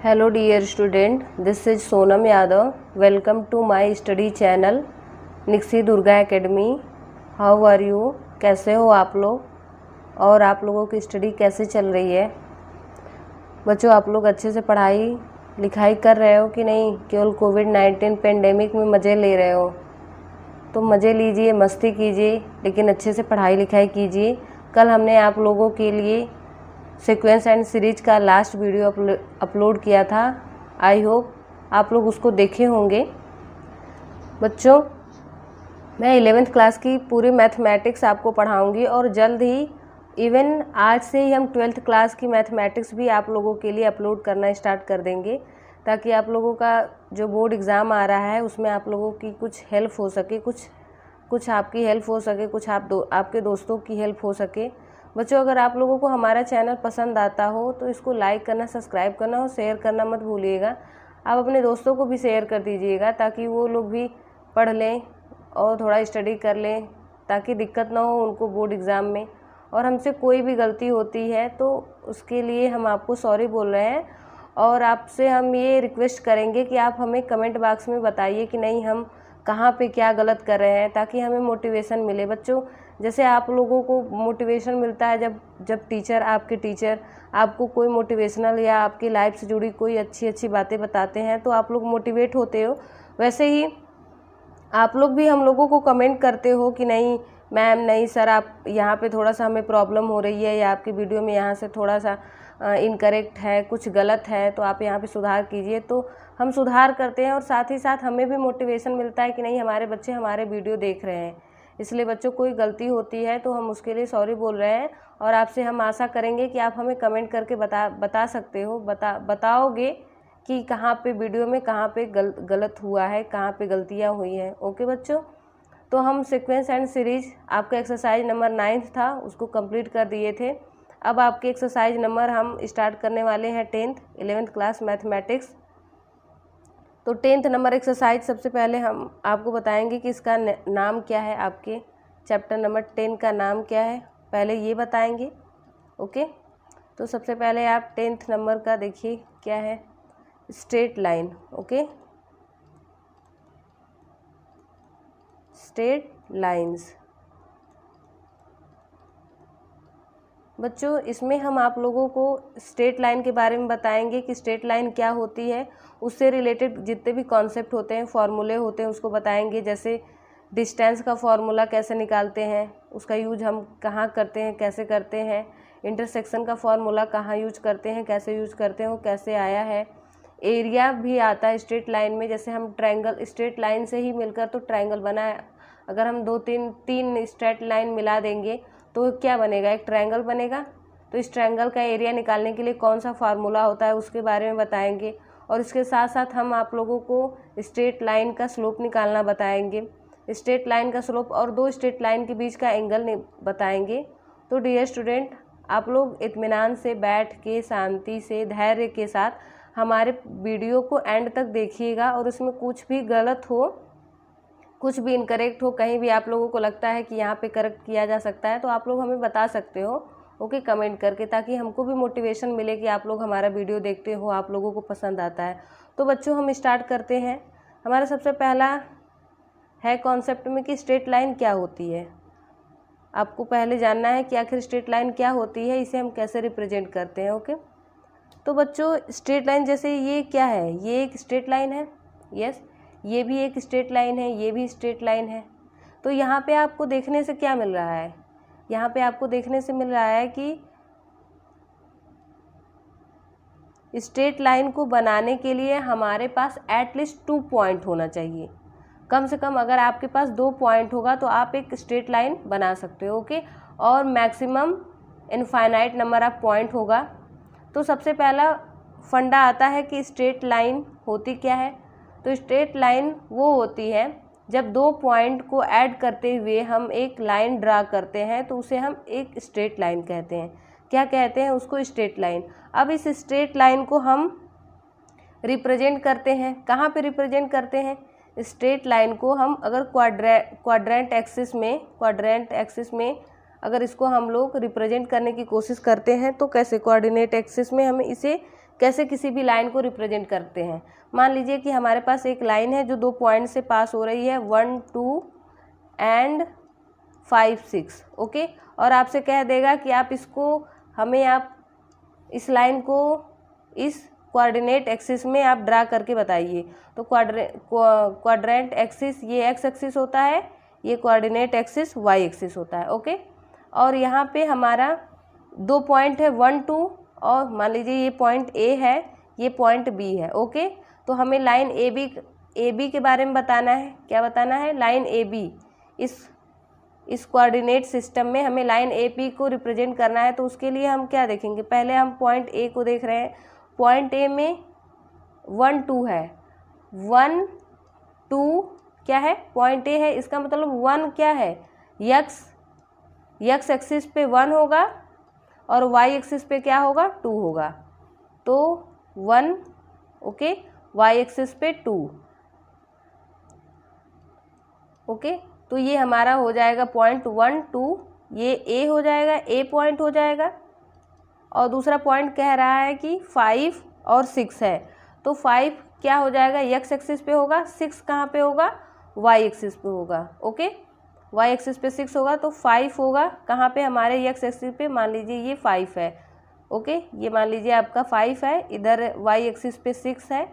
Hello dear student, this is Sonam Yadav. Welcome to my study channel Nixi Durga academy. How are you? कैसे हो आप लोग और आप लोगों की स्टडी कैसे चल रही है? बच्चों, आप लोग अच्छे से पढ़ाई लिखाई कर रहे हो कि नहीं? केवल कोविड-19 पेंडेमिक में मज़े ले रहे हो? तो मज़े लीजिए, मस्ती कीजिए, लेकिन अच्छे से पढ़ाई लिखाई कीजिए। कल हमने आप लोगों के लिए सीक्वेंस एंड सीरीज का लास्ट वीडियो अपलोड किया था। आई होप आप लोग उसको देखे होंगे। बच्चों, मैं 11th क्लास की पूरी मैथमेटिक्स आपको पढ़ाऊंगी और जल्द ही इवन आज से ही हम 12th क्लास की मैथमेटिक्स भी आप लोगों के लिए अपलोड करना स्टार्ट कर देंगे, ताकि आप लोगों का जो बोर्ड एग्ज़ाम आ रहा है उसमें आप लोगों की कुछ हेल्प हो सके, कुछ आपकी हेल्प हो सके, कुछ आपके दोस्तों की हेल्प हो सके। बच्चों, अगर आप लोगों को हमारा चैनल पसंद आता हो तो इसको लाइक करना, सब्सक्राइब करना और शेयर करना मत भूलिएगा। आप अपने दोस्तों को भी शेयर कर दीजिएगा ताकि वो लोग भी पढ़ लें और थोड़ा स्टडी कर लें, ताकि दिक्कत ना हो उनको बोर्ड एग्ज़ाम में। और हमसे कोई भी गलती होती है तो उसके लिए हम आपको सॉरी बोल रहे हैं और आपसे हम ये रिक्वेस्ट करेंगे कि आप हमें कमेंट बॉक्स में बताइए कि नहीं हम कहाँ पे क्या गलत कर रहे हैं, ताकि हमें मोटिवेशन मिले। बच्चों, जैसे आप लोगों को मोटिवेशन मिलता है जब आपके टीचर आपको कोई मोटिवेशनल या आपकी लाइफ से जुड़ी कोई अच्छी बातें बताते हैं तो आप लोग मोटिवेट होते हो, वैसे ही आप लोग भी हम लोगों को कमेंट करते हो कि नहीं मैम, नहीं सर, आप यहाँ पे थोड़ा सा हमें प्रॉब्लम हो रही है, या आपकी वीडियो में यहाँ से थोड़ा सा इनकरेक्ट है, कुछ गलत है, तो आप यहाँ पे सुधार कीजिए। तो हम सुधार करते हैं और साथ ही साथ हमें भी मोटिवेशन मिलता है कि नहीं हमारे बच्चे हमारे वीडियो देख रहे हैं। इसलिए बच्चों, कोई गलती होती है तो हम उसके लिए सॉरी बोल रहे हैं और आपसे हम आशा करेंगे कि आप हमें कमेंट करके बता सकते हो, बताओगे कि कहाँ पे वीडियो में कहाँ पे गलत हुआ है, कहाँ पे गलतियाँ हुई हैं। ओके बच्चों, तो हम सीक्वेंस एंड सीरीज आपका एक्सरसाइज नंबर 9 था, उसको कंप्लीट कर दिए थे। अब आपके एक्सरसाइज नंबर हम स्टार्ट करने वाले हैं 11th क्लास मैथमेटिक्स। तो 10th नंबर एक्सरसाइज सबसे पहले हम आपको बताएंगे कि इसका नाम क्या है, आपके चैप्टर नंबर 10 का नाम क्या है, पहले ये बताएंगे। ओके, तो सबसे पहले आप 10th नंबर का देखिए क्या है, straight line. Okay, straight lines. बच्चों, इसमें हम आप लोगों को स्ट्रेट लाइन के बारे में बताएंगे कि स्ट्रेट लाइन क्या होती है, उससे रिलेटेड जितने भी कॉन्सेप्ट होते हैं, फॉर्मूले होते हैं, उसको बताएंगे। जैसे डिस्टेंस का फॉर्मूला कैसे निकालते हैं, उसका यूज हम कहाँ करते हैं, कैसे करते हैं। इंटरसेक्शन का फॉर्मूला कहाँ यूज करते हैं, कैसे यूज करते हैं, वो कैसे आया है। एरिया भी आता है स्ट्रेट लाइन में, जैसे हम ट्रायंगल स्ट्रेट लाइन से ही मिलकर तो ट्रायंगल बना है। अगर हम तीन स्ट्रेट लाइन मिला देंगे तो क्या बनेगा, एक ट्रायंगल बनेगा। तो इस ट्रायंगल का एरिया निकालने के लिए कौन सा फार्मूला होता है उसके बारे में बताएंगे। और इसके साथ साथ हम आप लोगों को स्ट्रेट लाइन का स्लोप निकालना बताएंगे, स्ट्रेट लाइन का स्लोप और दो स्ट्रेट लाइन के बीच का एंगल बताएंगे। तो डियर स्टूडेंट, आप लोग इत्मीनान से बैठ के शांति से धैर्य के साथ हमारे वीडियो को एंड तक देखिएगा और उसमें कुछ भी गलत हो, कुछ भी इनकरेक्ट हो, कहीं भी आप लोगों को लगता है कि यहाँ पे करेक्ट किया जा सकता है तो आप लोग हमें बता सकते हो। ओके, कमेंट करके, ताकि हमको भी मोटिवेशन मिले कि आप लोग हमारा वीडियो देखते हो, आप लोगों को पसंद आता है। तो बच्चों, हम स्टार्ट करते हैं। हमारा सबसे पहला है कॉन्सेप्ट में कि स्ट्रेट लाइन क्या होती है। आपको पहले जानना है कि आखिर स्ट्रेट लाइन क्या होती है, इसे हम कैसे रिप्रेजेंट करते हैं। ओके, तो बच्चों, स्ट्रेट लाइन जैसे ये क्या है, ये एक स्ट्रेट लाइन है। यस, ये भी एक स्ट्रेट लाइन है, ये भी स्ट्रेट लाइन है। तो यहाँ पे आपको देखने से क्या मिल रहा है, यहाँ पे आपको देखने से मिल रहा है कि स्ट्रेट लाइन को बनाने के लिए हमारे पास एटलीस्ट 2 पॉइंट होना चाहिए। कम से कम अगर आपके पास 2 पॉइंट होगा तो आप एक स्ट्रेट लाइन बना सकते हो। ओके, और maximum infinite number of point होगा। तो सबसे पहला फंडा आता है कि स्ट्रेट लाइन होती क्या है। तो स्ट्रेट लाइन वो होती है जब 2 पॉइंट को ऐड करते हुए हम एक लाइन ड्रा करते हैं तो उसे हम एक स्ट्रेट लाइन कहते हैं। क्या कहते हैं उसको? Straight line. अब इस स्ट्रेट लाइन को हम रिप्रेजेंट करते हैं, कहाँ पे रिप्रेजेंट करते हैं? स्ट्रेट लाइन को हम अगर क्वाड्रेंट एक्सिस में अगर इसको हम लोग रिप्रेजेंट करने की कोशिश करते हैं तो कैसे, कोऑर्डिनेट एक्सिस में हम इसे कैसे किसी भी लाइन को रिप्रेजेंट करते हैं। मान लीजिए कि हमारे पास एक लाइन है जो 2 पॉइंट से पास हो रही है 1 2 एंड 5 6, ओके। और आपसे कह देगा कि आप इसको आप इस लाइन को इस कोऑर्डिनेट एक्सिस में आप ड्रा करके बताइए। तो क्वाड्रेंट एक्सिस ये एक्स एक्सिस होता है, ये कोऑर्डिनेट एक्सिस वाई एक्सिस होता है, ओके। और यहाँ पे हमारा 2 पॉइंट है 1 2, और मान लीजिए ये पॉइंट ए है, ये पॉइंट बी है, ओके। तो हमें लाइन ए बी के बारे में बताना है। क्या बताना है? Line A B. इस कोऑर्डिनेट सिस्टम में हमें लाइन ए बी को रिप्रेजेंट करना है। तो उसके लिए हम क्या देखेंगे? पहले हम पॉइंट ए को देख रहे हैं। पॉइंट ए में 1 2 है, 1 2 क्या है? पॉइंट ए है, इसका मतलब 1 क्या है? यक्स एक्सिस पे 1 होगा और वाई एक्सिस पे क्या होगा? 2 होगा। तो 1, ओके, वाई एक्सिस पे 2, ओके। तो ये हमारा हो जाएगा पॉइंट 1 2, ये ए हो जाएगा, ए पॉइंट हो जाएगा। और दूसरा पॉइंट कह रहा है कि 5 और 6 है, तो 5 क्या हो जाएगा? एक्स एक्सिस पे होगा, 6 कहाँ पे होगा? वाई एक्सिस पे होगा, ओके। वाई एक्सिस पे 6 होगा, तो 5 होगा कहाँ पे? हमारे एक्स एक्सिस पे। मान लीजिए ये 5 है, ओके, ये मान लीजिए आपका 5 है, इधर वाई एक्सिस पे 6 है,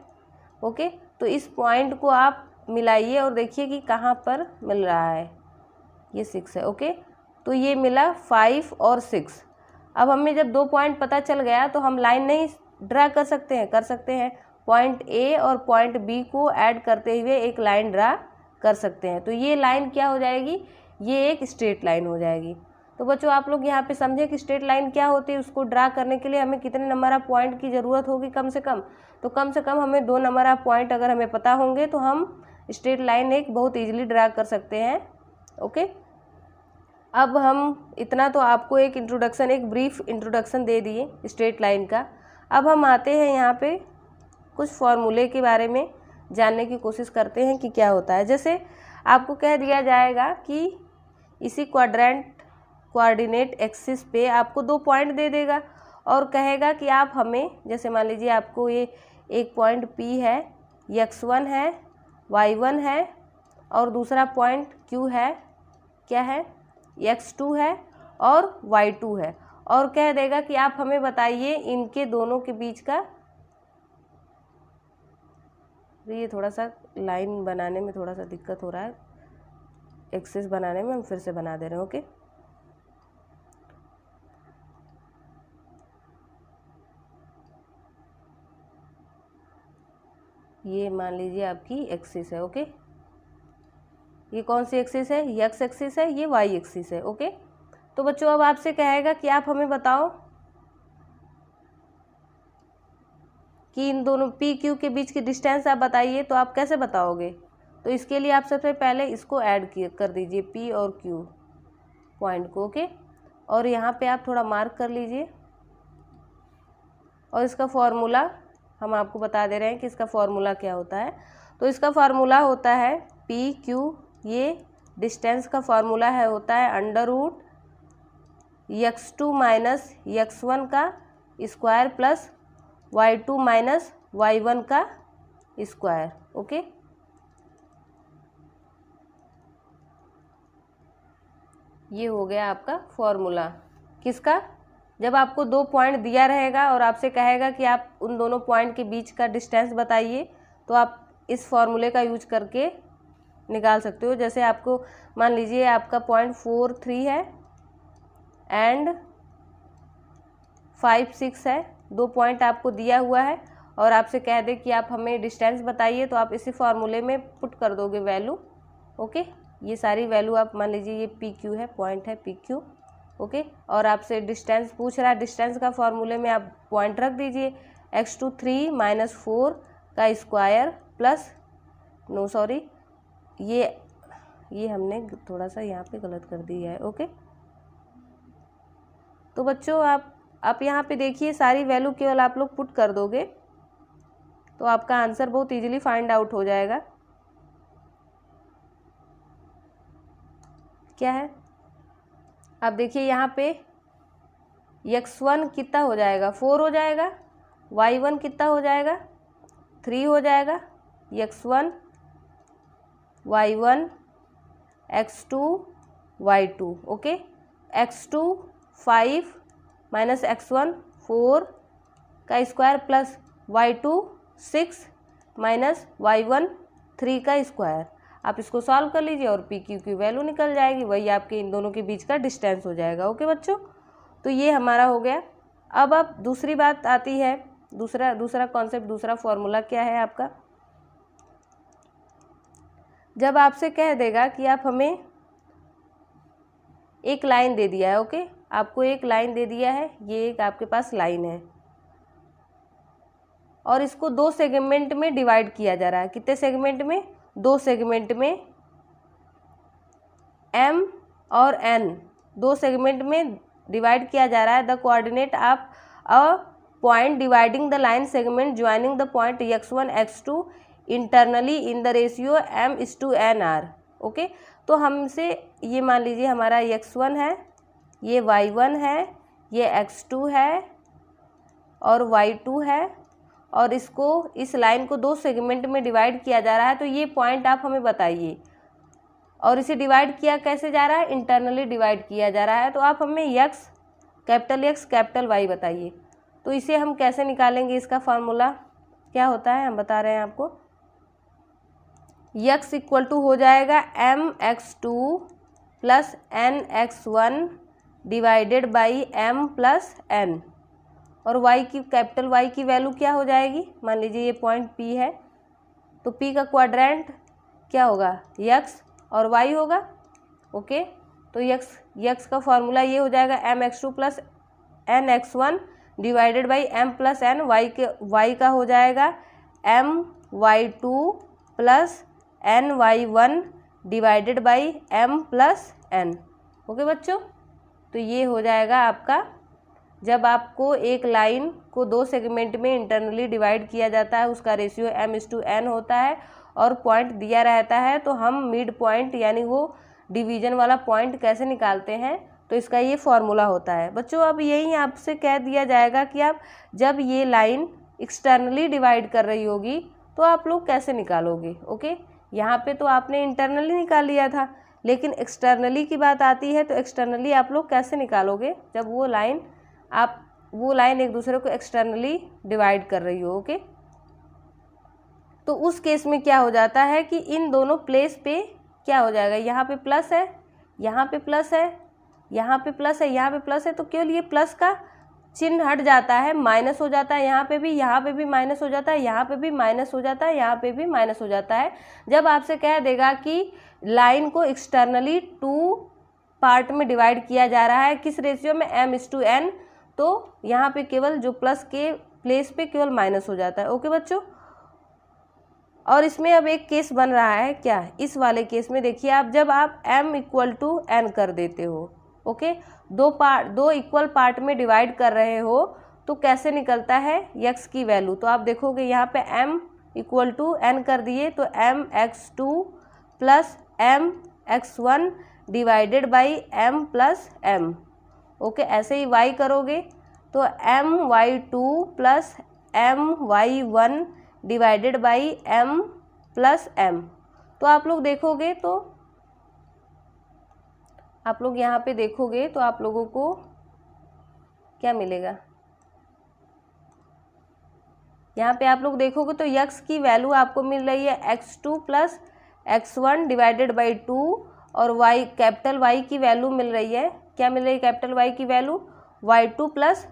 ओके। तो इस पॉइंट को आप मिलाइए और देखिए कि कहाँ पर मिल रहा है। ये 6 है, ओके। तो ये मिला 5 और 6। अब हमें जब 2 पॉइंट पता चल गया तो हम लाइन नहीं ड्रा कर सकते हैं? कर सकते हैं। पॉइंट ए और पॉइंट बी को ऐड करते हुए एक लाइन ड्रा कर सकते हैं। तो ये लाइन क्या हो जाएगी? ये एक स्ट्रेट लाइन हो जाएगी। तो बच्चों आप लोग यहाँ पे समझे कि स्ट्रेट लाइन क्या होती है। उसको ड्रा करने के लिए हमें कितने नंबर ऑफ पॉइंट की ज़रूरत होगी? कम से कम। तो कम से कम हमें 2 नंबर ऑफ पॉइंट अगर हमें पता होंगे तो हम स्ट्रेट लाइन एक बहुत ईजिली ड्रा कर सकते हैं, ओके। अब हम इतना तो आपको एक इंट्रोडक्शन, एक ब्रीफ इंट्रोडक्शन दे दिए स्ट्रेट लाइन का। अब हम आते हैं यहाँ पे कुछ फॉर्मूले के बारे में जानने की कोशिश करते हैं कि क्या होता है। जैसे आपको कह दिया जाएगा कि इसी कोऑर्डिनेट एक्सिस पे आपको 2 पॉइंट दे देगा और कहेगा कि आप हमें, जैसे मान लीजिए आपको ये एक पॉइंट P है, x1 है, y1 है, और दूसरा पॉइंट Q है, क्या है? x2 है और y2 है। और कह देगा कि आप हमें बताइए इनके दोनों के बीच का, ये थोड़ा सा लाइन बनाने में थोड़ा सा दिक्कत हो रहा है, एक्सिस बनाने में हम फिर से बना दे रहे हैं, ओके। ये मान लीजिए आपकी एक्सिस है, ओके। ये कौन सी एक्सिस है? एक्स एक्सिस है, ये वाई एक्सिस है, ओके। तो बच्चों अब आपसे कहेगा कि आप हमें बताओ कि इन दोनों पी क्यू के बीच की डिस्टेंस आप बताइए। तो आप कैसे बताओगे? तो इसके लिए आप सबसे पहले इसको ऐड कर दीजिए, पी और क्यू पॉइंट को, ओके। और यहाँ पे आप थोड़ा मार्क कर लीजिए। और इसका फॉर्मूला हम आपको बता दे रहे हैं कि इसका फॉर्मूला क्या होता है। तो इसका फार्मूला होता है पी क्यू, ये डिस्टेंस का फार्मूला है, होता है under root x2 minus x1 का square plus y2 minus y1 का स्क्वायर, ओके। ये हो गया आपका फॉर्मूला। किसका? जब आपको 2 पॉइंट दिया रहेगा और आपसे कहेगा कि आप उन दोनों पॉइंट के बीच का डिस्टेंस बताइए, तो आप इस फॉर्मूले का यूज करके निकाल सकते हो। जैसे आपको मान लीजिए आपका पॉइंट 4 3 है एंड 5 6 है, 2 पॉइंट आपको दिया हुआ है और आपसे कह दे कि आप हमें डिस्टेंस बताइए, तो आप इसी फॉर्मूले में पुट कर दोगे वैल्यू, ओके। ये सारी वैल्यू आप मान लीजिए, ये पी क्यू है, पॉइंट है पी क्यू, ओके। और आपसे डिस्टेंस पूछ रहा है, डिस्टेंस का फॉर्मूले में आप पॉइंट रख दीजिए, x2 3 माइनस 4 का स्क्वायर प्लस, नो सॉरी, ये हमने थोड़ा सा यहाँ पे गलत कर दिया है, ओके। तो बच्चों आप यहाँ पे देखिए सारी वैल्यू केवल आप लोग पुट कर दोगे तो आपका आंसर बहुत इजीली फाइंड आउट हो जाएगा। क्या है? आप देखिए यहाँ पे x1 कितना हो जाएगा? 4 हो जाएगा, y1 कितना हो जाएगा, 3 हो जाएगा, x1 y1 x2 y2, okay. x2 5 minus x1 4 का square plus y2 6 minus y1 3 का स्क्वायर। आप इसको सॉल्व कर लीजिए और पी क्यू की वैल्यू निकल जाएगी, वही आपके इन दोनों के बीच का डिस्टेंस हो जाएगा, ओके बच्चों। तो ये हमारा हो गया। अब दूसरी बात आती है, दूसरा कॉन्सेप्ट, दूसरा फॉर्मूला क्या है आपका। जब आपसे कह देगा कि आप हमें एक लाइन दे दिया है, ओके, आपको एक लाइन दे दिया है, ये एक आपके पास लाइन है और इसको 2 सेगमेंट में डिवाइड किया जा रहा है। कितने सेगमेंट में, 2 सेगमेंट में, m और n 2 सेगमेंट में डिवाइड किया जा रहा है। The coordinate of a point dividing the line segment joining the point x1 x2 internally in the ratio m:n r, okay. तो हमसे ये मान लीजिए हमारा x1 है, ये y1 है, ये x2 है और y2 है और इसको, इस लाइन को 2 सेगमेंट में डिवाइड किया जा रहा है। तो ये पॉइंट आप हमें बताइए, और इसे डिवाइड किया कैसे जा रहा है, इंटरनली डिवाइड किया जा रहा है। तो आप हमें x कैपिटल Y बताइए। तो इसे हम कैसे निकालेंगे, इसका फार्मूला क्या होता है हम बता रहे हैं आपको। x इक्वल टू हो जाएगा mx2 plus nx1 divided by m plus n, और y की, कैपिटल Y की वैल्यू क्या हो जाएगी, मान लीजिए ये पॉइंट P है, तो P का क्वाड्रेंट क्या होगा, x और y होगा, ओके। तो x का फॉर्मूला ये हो जाएगा mx2 plus nx1 divided by m plus n, y का हो जाएगा my2 plus ny1 divided by m plus n, okay बच्चों। तो ये हो जाएगा आपका, जब आपको एक लाइन को 2 सेगमेंट में इंटरनली डिवाइड किया जाता है, उसका रेशियो m:n होता है और पॉइंट दिया रहता है, तो हम मिड पॉइंट यानी वो डिवीजन वाला पॉइंट कैसे निकालते हैं, तो इसका ये फॉर्मूला होता है बच्चों। अब यही आपसे कह दिया जाएगा कि आप जब ये लाइन एक्सटर्नली डिवाइड कर रही होगी तो आप लोग कैसे निकालोगे, ओके। यहाँ पे तो आपने इंटरनली निकाल लिया था, लेकिन एक्सटर्नली की बात आती है तो एक्सटर्नली आप लोग कैसे निकालोगे, जब वो लाइन एक दूसरे को एक्सटर्नली डिवाइड कर रही हो, ओके। तो उस केस में क्या हो जाता है कि इन दोनों प्लेस पे क्या हो जाएगा, यहाँ पे प्लस है, यहाँ पे प्लस है, यहाँ पे प्लस है, यहाँ पे प्लस है, तो केवल ये प्लस का चिन्ह हट जाता है, माइनस हो जाता है, यहाँ पे भी माइनस हो जाता है, यहाँ पे भी माइनस हो जाता है, यहाँ पे भी माइनस हो जाता है। जब आपसे कह देगा कि लाइन को एक्सटर्नली 2 पार्ट में डिवाइड किया जा रहा है, किस रेशियो में, m:n, तो यहाँ पे केवल जो प्लस के प्लेस पे केवल माइनस हो जाता है, ओके बच्चों। और इसमें अब एक केस बन रहा है, क्या, इस वाले केस में देखिए आप, जब आप m=n कर देते हो, ओके, 2 इक्वल पार्ट में डिवाइड कर रहे हो, तो कैसे निकलता है x की वैल्यू। तो आप देखोगे यहाँ पे m=n कर दिए, तो mx2 plus mx1 divided by m plus m, okay. ऐसे ही y करोगे तो my2 plus my1 divided by m plus m। तो आप लोग देखोगे, तो आप लोग यहाँ पे देखोगे तो आप लोगों को क्या मिलेगा, यहाँ पे आप लोग देखोगे तो x की वैल्यू आपको मिल रही है x2 plus x1 divided by 2, और y, कैपिटल Y की वैल्यू मिल रही है, क्या मिल रही है कैपिटल Y की value, y2 plus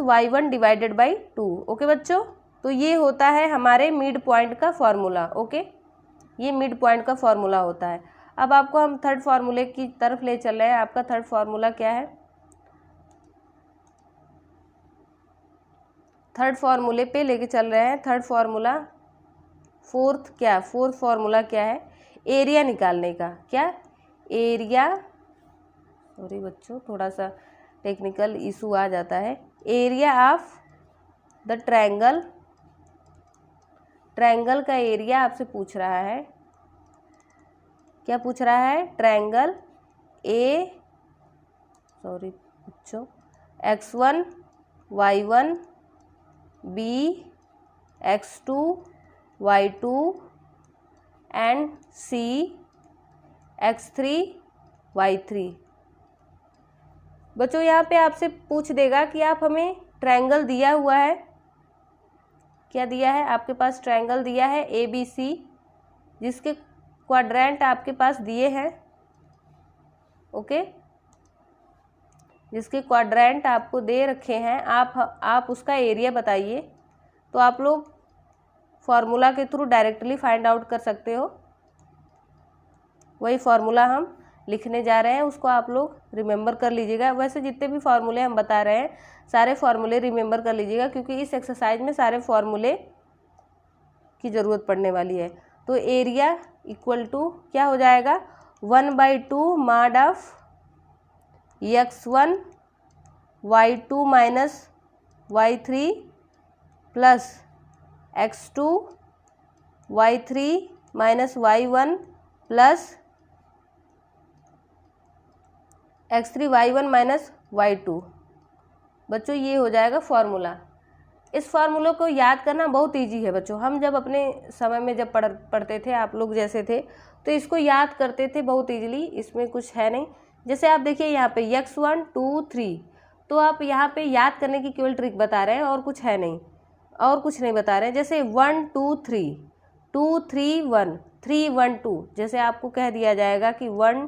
y1 divided by 2, okay बच्चों। तो ये होता है हमारे मिड पॉइंट का फॉर्मूला, ओके, ये मिड पॉइंट का फॉर्मूला होता है। अब आपको हम थर्ड फार्मूले की तरफ ले चल रहे हैं। आपका थर्ड फार्मूला क्या है, थर्ड फार्मूले पे लेके चल रहे हैं। थर्ड फार्मूला, फोर्थ फार्मूला क्या है, एरिया निकालने का। क्या, एरिया, सॉरी बच्चों थोड़ा सा टेक्निकल इशू आ जाता है। एरिया ऑफ द ट्रायंगल का एरिया आपसे पूछ रहा है, क्या पूछ रहा है, ट्रायंगल बच्चों, x1 y1 b x2 y2 and c x3 y3। बच्चों यहाँ पे आपसे पूछ देगा कि आप हमें ट्रायंगल दिया हुआ है, क्या दिया है आपके पास, ट्रायंगल दिया है ABC जिसके क्वाड्रेंट आपके पास दिए हैं, ओके, जिसके क्वाड्रेंट आपको दे रखे हैं, आप उसका एरिया बताइए। तो आप लोग फार्मूला के थ्रू डायरेक्टली फाइंड आउट कर सकते हो। वही फार्मूला हम लिखने जा रहे हैं, उसको आप लोग रिमेंबर कर लीजिएगा। वैसे जितने भी फार्मूले हम बता रहे हैं सारे फार्मूले रिमेंबर कर लीजिएगा, क्योंकि इस एक्सरसाइज में सारे फार्मूले की ज़रूरत पड़ने वाली है। तो एरिया इक्वल टू क्या हो जाएगा, 1/2 mod of x1 y2 minus y3 plus x2 y3 minus y1 plus x3 y1 minus y2। बच्चों ये हो जाएगा फॉर्मूला। इस फार्मूले को याद करना बहुत इजी है बच्चों। हम जब अपने समय में जब पढ़ते थे, आप लोग जैसे थे, तो इसको याद करते थे बहुत इजीली, इसमें कुछ है नहीं। जैसे आप देखिए यहाँ पे x1 2 3, तो आप यहाँ पे याद करने की केवल ट्रिक बता रहे हैं और कुछ है नहीं, और कुछ नहीं बता रहे हैं। जैसे 1 2 3 2 3 1 3 1 2, जैसे आपको कह दिया जाएगा कि 1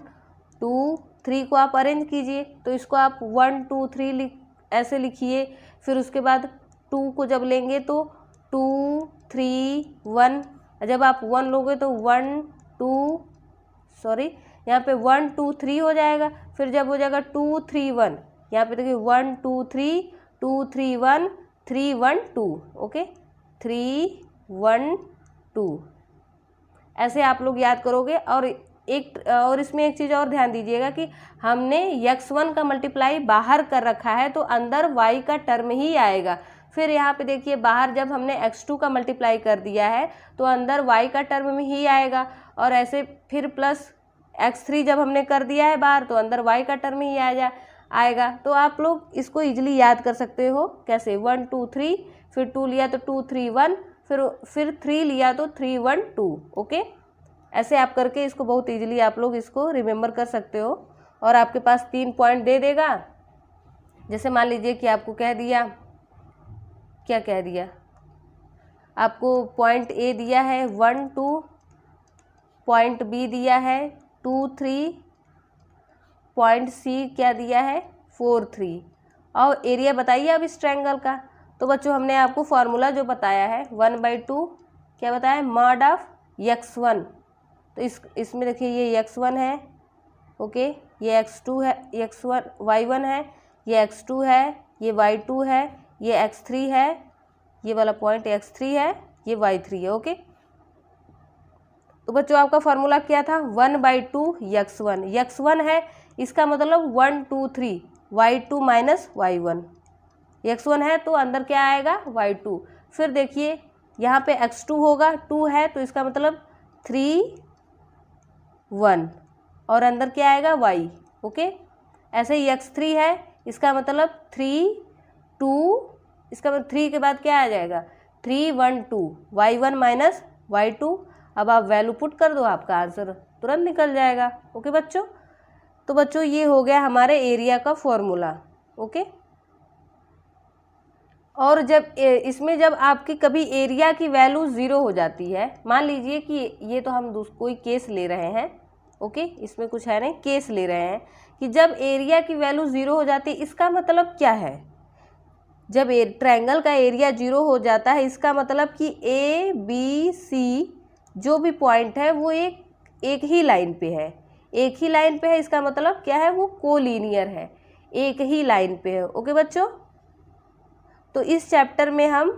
2 3 को आप अरेंज कीजिए, तो इसको आप 1 2 3 ऐसे लिखिए। फिर उसके बाद 2 को जब लेंगे तो 2 3 1, जब आप 1 लोगे तो 1 2 3 हो जाएगा। फिर जब हो जाएगा 2 3 1, यहाँ पे देखिए 1 2 3 2 3 1 3 1 2, ओके, 3 1 2 ऐसे आप लोग याद करोगे। और इसमें एक चीज़ और ध्यान दीजिएगा कि हमने x1 का मल्टीप्लाई बाहर कर रखा है, तो अंदर y का टर्म ही आएगा। फिर यहाँ पे देखिए बाहर जब हमने x2 का मल्टीप्लाई कर दिया है तो अंदर y का टर्म में ही आएगा, और ऐसे फिर प्लस x3 जब हमने कर दिया है बाहर तो अंदर y का टर्म ही आएगा। तो आप लोग इसको इजीली याद कर सकते हो। कैसे, 1 2 3, फिर 2 लिया तो 2 3 1, फिर 3 लिया तो 3 1 2, ओके। ऐसे आप करके इसको बहुत इजीली आप लोग इसको रिमेंबर कर सकते हो। और आपके पास 3 पॉइंट दे देगा। जैसे मान लीजिए कि आपको कह दिया, क्या कह दिया, आपको पॉइंट ए दिया है 1 2, पॉइंट बी दिया है 2 3, पॉइंट सी क्या दिया है 4 3, और एरिया बताइए अब इस ट्रायंगल का। तो बच्चों हमने आपको फार्मूला जो बताया है 1/2 क्या बताया, मॉड ऑफ x1। तो इसमें देखिए ये x1 है, ओके, ये x2 है, x1 y1 है, ये x2 है, ये y2 है, ये x3 है, ये वाला पॉइंट x3 है, ये y3 है, ओके। तो बच्चों आपका फार्मूला क्या था, 1/2 x1 है, इसका मतलब 1 2 3 y2 माइनस y1। x1 है तो अंदर क्या आएगा, y2। फिर देखिए यहाँ पे x2 होगा, 2 है तो इसका मतलब 3 1, और अंदर क्या आएगा y, ओके। ऐसे ही x3 है, इसका मतलब 3 2, इसका मतलब 3 के बाद क्या आ जाएगा 3 1 2, y1 माइनस y2। अब आप वैल्यू पुट कर दो, आपका आंसर तुरंत निकल जाएगा, ओके बच्चों। तो बच्चों ये हो गया हमारे एरिया का फॉर्मूला, ओके। और जब इसमें जब आपकी कभी एरिया की वैल्यू 0 हो जाती है, मान लीजिए कि ये तो हम कोई केस ले रहे हैं, ओके, इसमें कुछ है नहीं, केस ले रहे हैं कि जब एरिया की वैल्यू 0 हो जाती है, इसका मतलब क्या है, जब ट्रायंगल का एरिया 0 हो जाता है इसका मतलब कि ए बी सी जो भी पॉइंट है वो एक ही लाइन पे है, एक ही लाइन पे है, इसका मतलब क्या है, वो कोलिनियर है, एक ही लाइन पे है, ओके बच्चों। तो इस चैप्टर में हम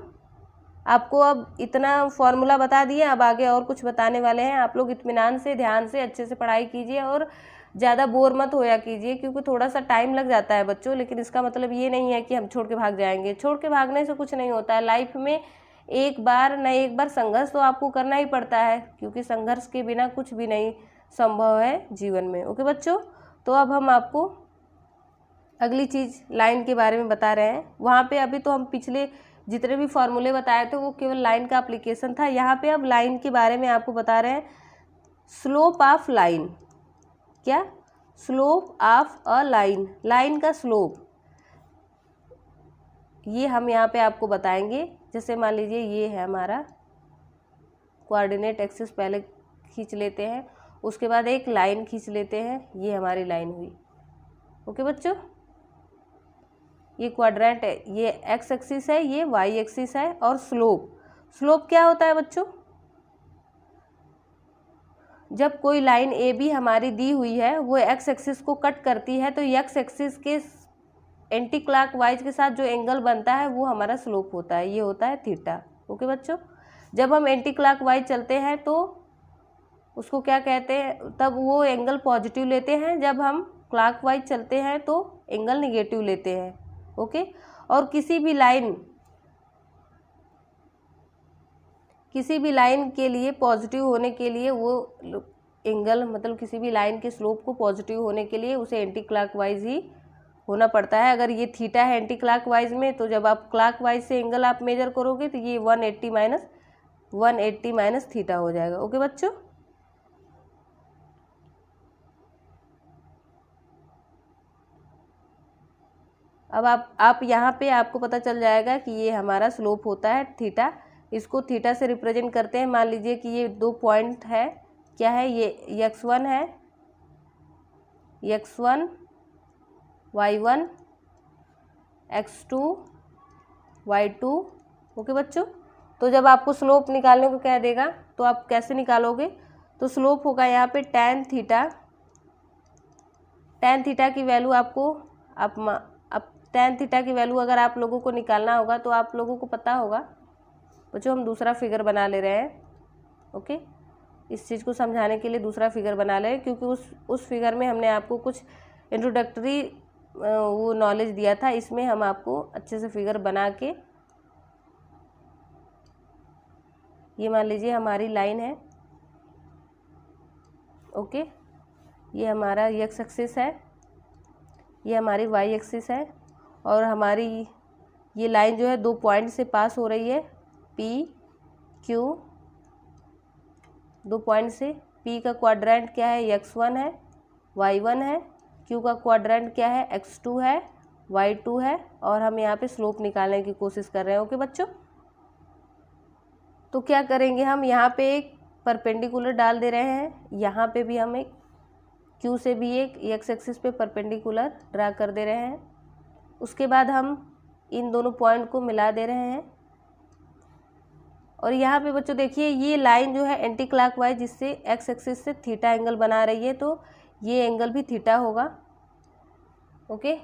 आपको अब इतना फॉर्मूला बता दिए, अब आगे और कुछ बताने वाले हैं। आप लोग इत्मीनान से, ध्यान से, अच्छे से पढ़ाई कीजिए और ज़्यादा बोर मत होया कीजिए, क्योंकि थोड़ा सा टाइम लग जाता है बच्चों, लेकिन इसका मतलब ये नहीं है कि हम छोड़ के भाग जाएंगे। छोड़ के भागने से कुछ नहीं होता है। लाइफ में एक बार न एक बार संघर्ष तो आपको करना ही पड़ता है, क्योंकि संघर्ष के बिना कुछ भी नहीं संभव है जीवन में, ओके बच्चों। तो अब हम आपको अगली चीज़ लाइन के बारे में बता रहे हैं। वहाँ पे अभी तो हम पिछले जितने भी फॉर्मूले बताए थे वो केवल लाइन का एप्लीकेशन था। यहाँ पे अब लाइन के बारे में आपको बता रहे हैं। स्लोप ऑफ लाइन, क्या? Slope of a line, line का स्लोप, ये हम यहाँ पे आपको बताएंगे। जैसे मान लीजिए ये है हमारा कोऑर्डिनेट एक्सिस, पहले खींच लेते हैं, उसके बाद एक लाइन खींच लेते हैं, ये हमारी लाइन हुई। ओके बच्चों, ये क्वाड्रेंट है, ये एक्स एक्सिस है, ये वाई एक्सिस है। और स्लोप, स्लोप क्या होता है बच्चों? जब कोई लाइन ए बी हमारी दी हुई है वो एक्स एक्सिस को कट करती है तो एक्स एक्सिस के एंटी क्लॉक वाइज के साथ जो एंगल बनता है वो हमारा स्लोप होता है, ये होता है थीटा। ओके बच्चों, जब हम एंटी क्लॉक वाइज चलते हैं तो उसको क्या कहते हैं, तब वो एंगल पॉजिटिव लेते हैं। जब हम क्लॉक वाइज चलते हैं तो एंगल निगेटिव लेते हैं। ओके, और किसी भी लाइन के लिए पॉजिटिव होने के लिए वो एंगल, मतलब किसी भी लाइन के स्लोप को पॉजिटिव होने के लिए उसे एंटी क्लॉकवाइज ही होना पड़ता है। अगर ये थीटा है एंटी क्लॉकवाइज में, तो जब आप क्लॉकवाइज से एंगल आप मेजर करोगे तो ये 180 माइनस थीटा हो जाएगा। ओके बच्चों, अब आप यहाँ पे आपको पता चल जाएगा कि ये हमारा स्लोप होता है थीटा। इसको थीटा से रिप्रेजेंट करते हैं। मान लीजिए कि ये 2 पॉइंट है, क्या है, ये x1 है, x1 y1 x2 y2। Okay बच्चों, तो जब आपको स्लोप निकालने को कह देगा तो आप कैसे निकालोगे? तो स्लोप होगा यहाँ पे tan थीटा की वैल्यू आपको tan थीटा की वैल्यू अगर आप लोगों को निकालना होगा तो आप लोगों को पता होगा बच्चों, हम दूसरा फिगर बना ले रहे हैं। ओके, इस चीज़ को समझाने के लिए दूसरा फिगर बना ले, क्योंकि उस फिगर में हमने आपको कुछ इंट्रोडक्टरी वो नॉलेज दिया था। इसमें हम आपको अच्छे से फिगर बना के, ये मान लीजिए हमारी लाइन है। ओके, ये हमारा एक्स एक्सिस है, ये हमारी वाई एक्सिस है, और हमारी ये लाइन जो है 2 पॉइंट से पास हो रही है, पी क्यू, 2 पॉइंट से। पी का क्वाड्रेंट क्या है? x1 है, y1 है। क्यू का क्वाड्रेंट क्या है? x2 है, y2 है। और हम यहाँ पे स्लोप निकालने की कोशिश कर रहे हैं। ओके बच्चों, तो क्या करेंगे हम, यहाँ पे एक परपेंडिकुलर डाल दे रहे हैं, यहाँ पे भी हम एक क्यू से भी एक एक्स एक्सिस पे परपेंडिकुलर ड्रा कर दे रहे हैं। उसके बाद हम इन दोनों पॉइंट को मिला दे रहे हैं। और यहाँ पे बच्चों देखिए, ये लाइन जो है एंटी क्लॉकवाइज जिससे एक्स एक्सिस से थीटा एंगल बना रही है, तो ये एंगल भी थीटा होगा। ओके,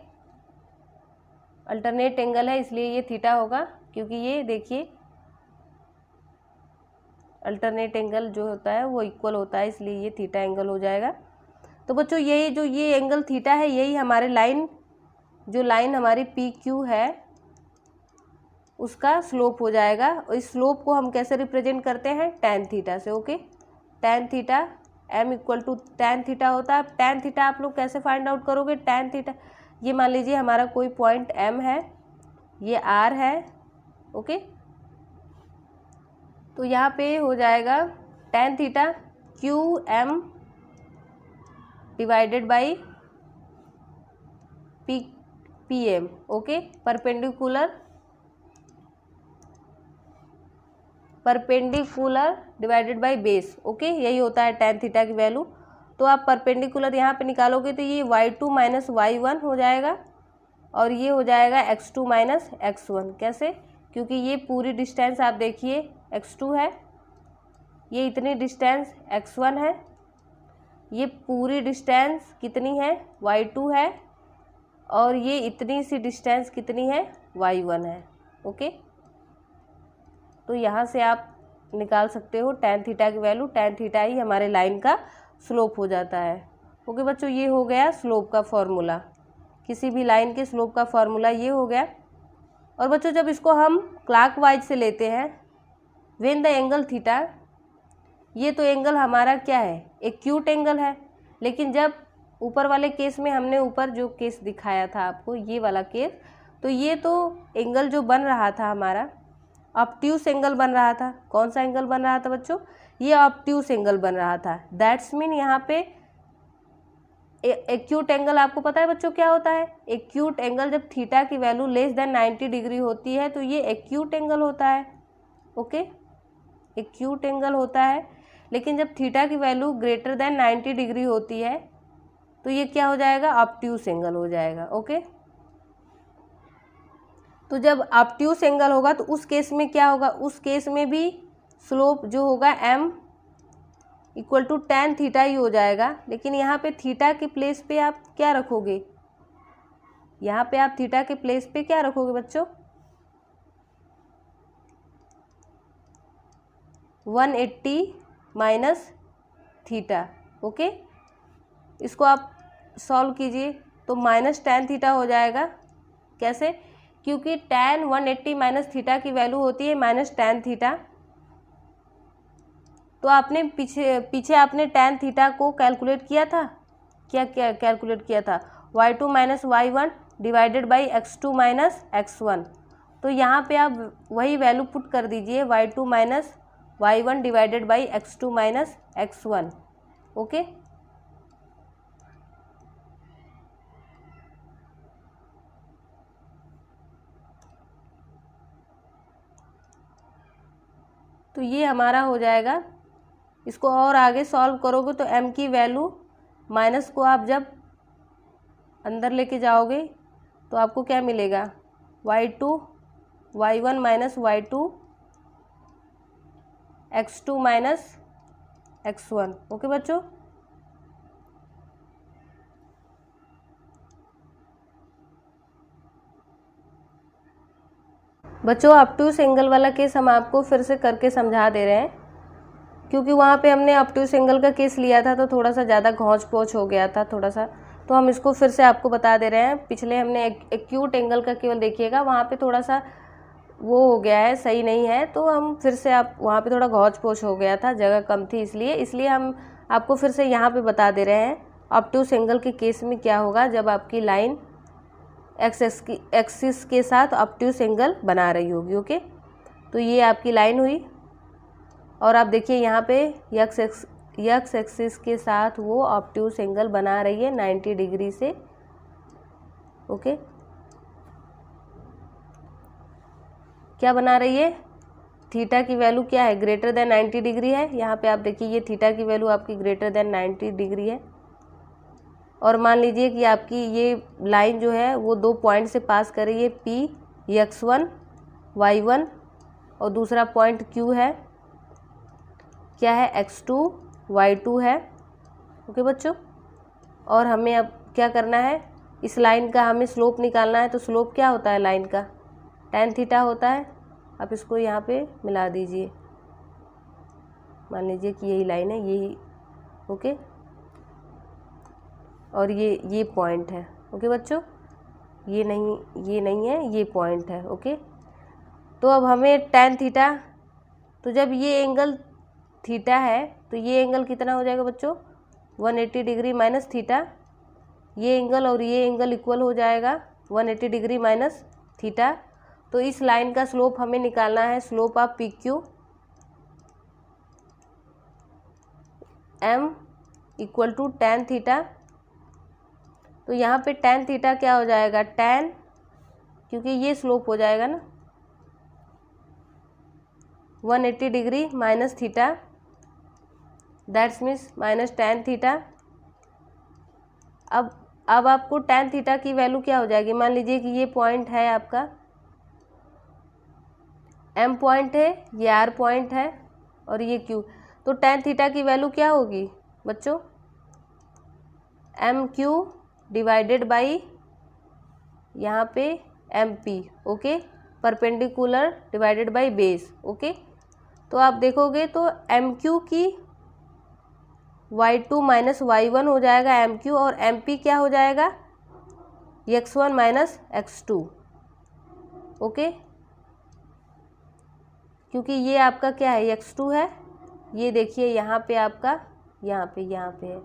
अल्टरनेट एंगल है इसलिए ये थीटा होगा, क्योंकि ये देखिए अल्टरनेट एंगल जो होता है वो इक्वल होता है, इसलिए ये थीटा एंगल हो जाएगा। तो बच्चों ये एंगल थीटा है, यही हमारे लाइन हमारी पी क्यू है उसका स्लोप हो जाएगा। और इस स्लोप को हम कैसे रिप्रेजेंट करते हैं? tan थीटा से। Okay, tan theta m equal to tan theta होता है। tan थीटा आप लोग कैसे फाइंड आउट करोगे? tan थीटा, ये मान लीजिए हमारा कोई पॉइंट m है, ये r है। ओके, तो यहाँ पे हो जाएगा tan theta qm divided by pm। Okay, perpendicular divided by base. Okay, यही होता है tan थीटा की वैल्यू। तो आप परपेंडिकुलर यहाँ पे निकालोगे तो ये y2 माइनस y1 हो जाएगा, और ये हो जाएगा x2 माइनस x1। कैसे? क्योंकि ये पूरी डिस्टेंस आप देखिए x2 है, ये इतनी डिस्टेंस x1 है, ये पूरी डिस्टेंस कितनी है? y2 है, और ये इतनी सी डिस्टेंस कितनी है? y1 है। ओके, तो यहाँ से आप निकाल सकते हो tan थीटा की वैल्यू। tan थीटा ही हमारे लाइन का स्लोप हो जाता है। ओके बच्चों, ये हो गया स्लोप का फॉर्मूला, किसी भी लाइन के स्लोप का फॉर्मूला ये हो गया। और बच्चों जब इसको हम क्लॉकवाइज से लेते हैं, व्हेन द एंगल थीटा, ये तो एंगल हमारा क्या है? एक्यूट एंगल है। लेकिन जब ऊपर वाले केस में हमने ऊपर जो केस दिखाया था आपको, ये वाला केस, तो ये तो एंगल जो बन रहा था हमारा ऑब्ट्यूस एंगल बन रहा था। कौन सा एंगल बन रहा था बच्चों? ये ऑब्ट्यूस एंगल बन रहा था। दैट्स मीन यहाँ पे एक्यूट एंगल आपको पता है बच्चों क्या होता है? एक्यूट एंगल जब थीटा की वैल्यू लेस देन 90 डिग्री होती है तो ये एक्यूट एंगल होता है। ओके, एक्यूट एंगल होता है। लेकिन जब थीटा की वैल्यू ग्रेटर देन 90 डिग्री होती है तो ये क्या हो जाएगा? ऑब्ट्यूस एंगल हो जाएगा। ओके, तो जब ऑब्ट्यूस एंगल होगा तो उस केस में क्या होगा? उस केस में भी स्लोप जो होगा m equal to tan theta ही हो जाएगा। लेकिन यहाँ पे थीटा के प्लेस पे आप क्या रखोगे? यहाँ पे आप थीटा के प्लेस पे क्या रखोगे बच्चों? 180 माइनस थीटा। ओके, इसको आप सॉल्व कीजिए तो माइनस tan थीटा हो जाएगा। कैसे? क्योंकि tan 180 माइनस थीटा की वैल्यू होती है माइनस tan थीटा। तो आपने पीछे आपने tan थीटा को कैलकुलेट किया था। क्या कैलकुलेट किया था? y2 minus y1 divided by x2 minus x1। तो यहाँ पे आप वही वैल्यू पुट कर दीजिए, y2 minus y1 divided by x2 minus x1। Okay, तो ये हमारा हो जाएगा। इसको और आगे सॉल्व करोगे तो m की वैल्यू माइनस को आप जब अंदर लेके जाओगे तो आपको क्या मिलेगा? y2 y1 minus y2 x2 minus x1। Okay बच्चों, ऑब्ट्यूस एंगल वाला केस हम आपको फिर से करके समझा दे रहे हैं, क्योंकि वहाँ पे हमने ऑब्ट्यूस एंगल का केस लिया था तो थोड़ा सा ज़्यादा घौंच पौच हो गया था थोड़ा सा, तो हम इसको फिर से आपको बता दे रहे हैं। पिछले हमने एक्यूट एंगल का केवल देखिएगा, वहाँ पे थोड़ा सा वो हो गया है, सही नहीं है, तो हम फिर से आप वहाँ पे थोड़ा घौंच पौच हो गया था, जगह कम थी, इसलिए हम आपको फिर से यहाँ पे बता दे रहे हैं ऑब्ट्यूस एंगल के केस में क्या होगा जब आपकी लाइन एक्सिस के साथ ऑब्ट्यूस एंगल बना रही होगी। ओके, तो ये आपकी लाइन हुई और आप देखिए यहाँ पे एक्स एक्सिस के साथ वो ऑब्ट्यूस एंगल बना रही है 90 डिग्री से। ओके, क्या बना रही है? थीटा की वैल्यू क्या है? ग्रेटर देन 90 डिग्री है। यहाँ पे आप देखिए ये थीटा की वैल्यू आपकी ग्रेटर देन 90 डिग्री है। और मान लीजिए कि आपकी ये लाइन जो है वो दो पॉइंट से पास कर रही है, P x1 y1 और दूसरा पॉइंट Q है, क्या है? x2 y2 है। ओके बच्चों, और हमें अब क्या करना है? इस लाइन का हमें स्लोप निकालना है। तो स्लोप क्या होता है लाइन का? tan थीटा होता है। आप इसको यहाँ पे मिला दीजिए, मान लीजिए कि यही लाइन है, यही। ओके, और ये पॉइंट है। ओके बच्चों, ये नहीं है, ये पॉइंट है। ओके, तो अब हमें tan थीटा, तो जब ये एंगल थीटा है तो ये एंगल कितना हो जाएगा बच्चों? 180 डिग्री माइनस थीटा। ये एंगल और ये एंगल इक्वल हो जाएगा 180 डिग्री माइनस थीटा। तो इस लाइन का स्लोप हमें निकालना है, slope of PQ m equal to tan theta. तो यहाँ पे tan थीटा क्या हो जाएगा? tan, क्योंकि ये स्लोप हो जाएगा ना 180 degree minus theta, that's means minus tan theta. अब आपको tan थीटा की वैल्यू क्या हो जाएगी? मान लीजिए कि ये पॉइंट है आपका, M पॉइंट है, ये R पॉइंट है और ये Q। तो tan थीटा की वैल्यू क्या होगी बच्चों? MQ डिवाइडेड बाई यहाँ पे MP। Okay, perpendicular divided by base. Okay, तो आप देखोगे तो MQ की y2 माइनस y1 हो जाएगा MQ, और MP क्या हो जाएगा? x1 minus x2। ओके, क्योंकि ये आपका क्या है? x2 है। ये देखिए यहाँ पे आपका, यहाँ पे है,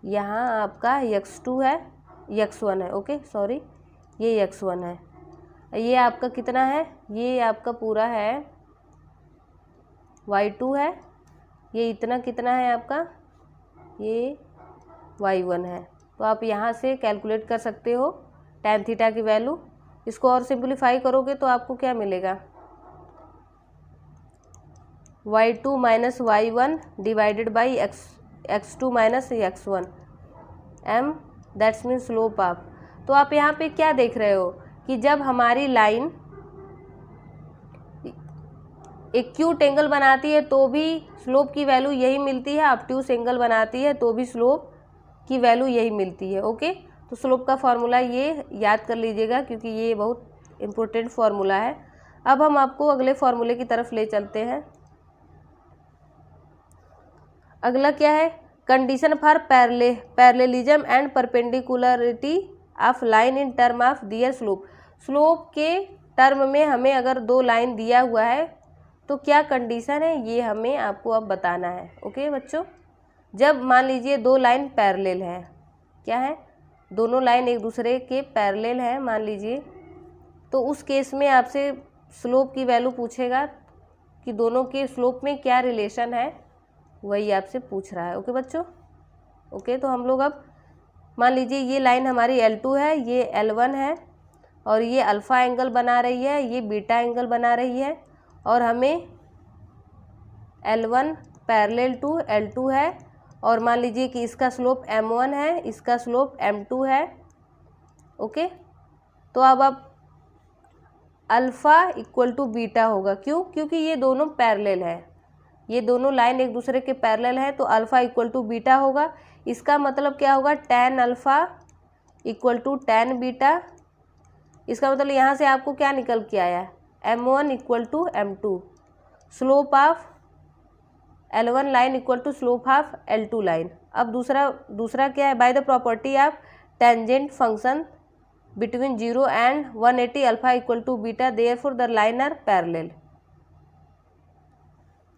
यहाँ आपका x2 है, x1 है, ओके सॉरी, ये x1 है, ये आपका कितना है, ये आपका पूरा है y2 है, ये इतना कितना है आपका, ये y1 है। तो आप यहाँ से कैलकुलेट कर सकते हो tan थीटा की वैल्यू। इसको और सिंप्लीफाई करोगे तो आपको क्या मिलेगा, y2 minus y1 divided by x2 minus x1 m, that's mean slope of. तो आप यहाँ पे क्या देख रहे हो कि जब हमारी लाइन एक्यूट एंगल बनाती है तो भी स्लोप की वैल्यू यही मिलती है, ऑब्ट्यूस एंगल बनाती है तो भी स्लोप की वैल्यू यही मिलती है, ओके। तो स्लोप का फॉर्मूला ये याद कर लीजिएगा क्योंकि ये बहुत इम्पोर्टेंट फार्मूला है। अब हम आपको अगले फार्मूले की तरफ ले चलते हैं। अगला क्या है, condition for parallelism and perpendicularity of line in term of their slope. Slope के टर्म में हमें अगर दो लाइन दिया हुआ है तो क्या कंडीशन है, ये हमें आपको अब बताना है, ओके बच्चों। जब मान लीजिए दो लाइन पैरेलल है, क्या है, दोनों लाइन एक दूसरे के पैरेलल है मान लीजिए, तो उस केस में आपसे स्लोप की वैल्यू पूछेगा कि दोनों के स्लोप में क्या रिलेशन है, वही आपसे पूछ रहा है, ओके बच्चों। ओके, तो हम लोग अब मान लीजिए ये लाइन हमारी L2 है, ये L1 है और ये अल्फ़ा एंगल बना रही है, ये बीटा एंगल बना रही है और हमें L1 पैरेलल टू L2 है और मान लीजिए कि इसका स्लोप M1 है, इसका स्लोप M2 है, ओके। तो अब अल्फ़ा इक्वल टू बीटा होगा, क्यों, क्योंकि ये दोनों पैरेलल है, ये दोनों लाइन एक दूसरे के पैरेलल है तो अल्फ़ा इक्वल टू बीटा होगा। इसका मतलब क्या होगा, tan alpha equal to tan beta. इसका मतलब यहाँ से आपको क्या निकल के आया, M1 equal to M2, slope of L1 line equal to slope of L2 line. अब दूसरा क्या है, by the property of tangent function between 0 and 180 alpha equal to beta, therefore the line are parallel,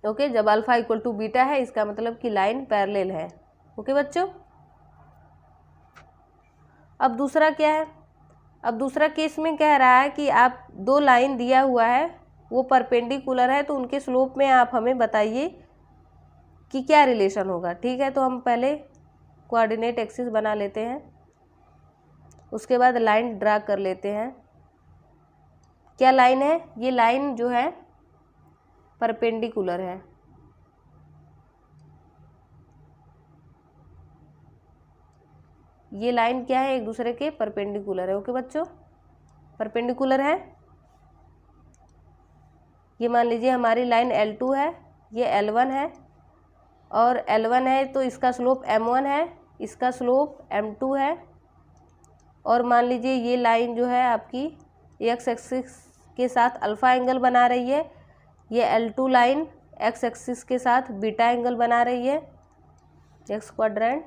okay. जब alpha equal to beta है इसका मतलब कि line parallel है, ओके बच्चों। अब दूसरा क्या है, अब दूसरा केस में कह रहा है कि आप दो लाइन दिया हुआ है वो परपेंडिकुलर है तो उनके स्लोप में आप हमें बताइए कि क्या रिलेशन होगा, ठीक है। तो हम पहले कोऑर्डिनेट एक्सिस बना लेते हैं, उसके बाद लाइन ड्रा कर लेते हैं। क्या लाइन है, ये लाइन जो है परपेंडिकुलर है, ये लाइन क्या है, एक दूसरे के परपेंडिकुलर है, ओके बच्चों, परपेंडिकुलर है। ये मान लीजिए हमारी लाइन L2 है, ये L1 है और L1 है तो इसका स्लोप M1 है, इसका स्लोप M2 है और मान लीजिए ये लाइन जो है आपकी x एक्सिस के साथ अल्फ़ा एंगल बना रही है, ये L2 लाइन x एक्सिस के साथ बीटा एंगल बना रही है, x quadrant,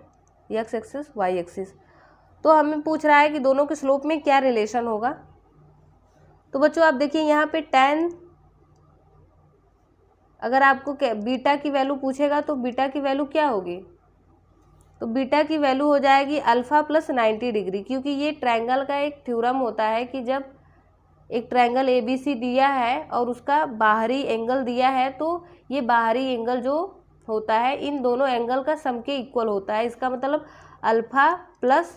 x axis, y axis. तो हमें पूछ रहा है कि दोनों के स्लोप में क्या रिलेशन होगा। तो बच्चों आप देखिए यहाँ पे tan, अगर आपको बीटा की वैल्यू पूछेगा तो बीटा की वैल्यू क्या होगी, तो बीटा की वैल्यू हो जाएगी अल्फ़ा प्लस 90 डिग्री, क्योंकि ये ट्रायंगल का एक थ्योरम होता है कि जब एक ट्रायंगल ABC दिया है और उसका बाहरी एंगल दिया है तो ये बाहरी एंगल जो होता है इन दोनों एंगल का सम के इक्वल होता है। इसका मतलब अल्फ़ा प्लस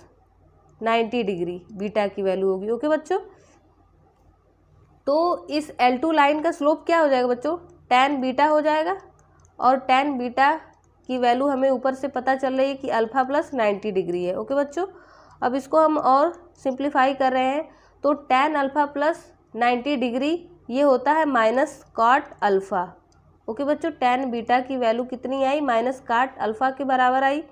90 डिग्री बीटा की वैल्यू होगी, ओके बच्चों। तो इस L2 लाइन का स्लोप क्या हो जाएगा बच्चों, tan बीटा हो जाएगा और tan बीटा की वैल्यू हमें ऊपर से पता चल रही है कि अल्फ़ा प्लस 90 डिग्री है, ओके बच्चों। अब इसको हम और सिंप्लीफाई कर रहे हैं तो tan अल्फ़ा प्लस 90 डिग्री ये होता है माइनस कॉट अल्फ़ा, ओके बच्चों। tan बीटा की वैल्यू कितनी आई, माइनस कॉट अल्फ़ा के बराबर आई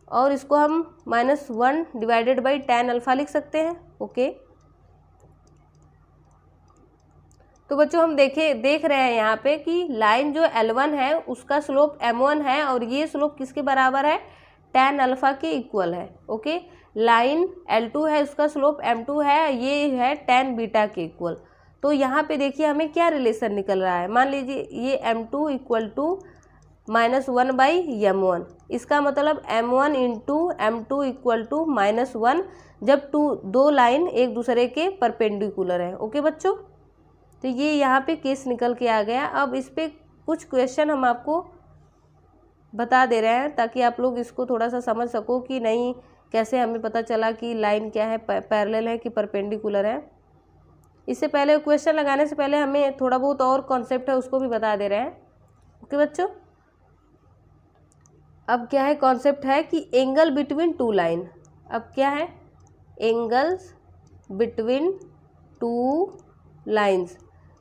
और इसको हम -1 डिवाइडेड बाई tan अल्फ़ा लिख सकते हैं, ओके। तो बच्चों हम देख रहे हैं यहाँ पे कि लाइन जो L1 है उसका स्लोप M1 है और ये स्लोप किसके बराबर है, tan अल्फ़ा के इक्वल है, ओके। लाइन L2 है उसका स्लोप M2 है, ये है tan बीटा के इक्वल। तो यहाँ पे देखिए हमें क्या रिलेशन निकल रहा है, मान लीजिए ये M2 इक्वल टू -1/m1। इसका मतलब m1 into m2 equal to -1 जब दो लाइन एक दूसरे के परपेंडिकुलर है। ओके बच्चों, तो ये यहाँ पे केस निकल के आ गया। अब इस पे कुछ क्वेश्चन हम आपको बता दे रहे हैं ताकि आप लोग इसको थोड़ा सा समझ सको कि नहीं कैसे हमें पता चला कि लाइन क्या है, पैरेलल है कि परपेंडिकुलर है। इससे पहले क्वेश्चन लगाने से पहले हमें थोड़ा बहुत और कॉन्सेप्ट है उसको भी बता दे रहे हैं। ओके बच्चों, अब क्या है कॉन्सेप्ट है कि एंगल बिटवीन टू लाइन। अब क्या है एंगल्स बिटवीन टू लाइंस।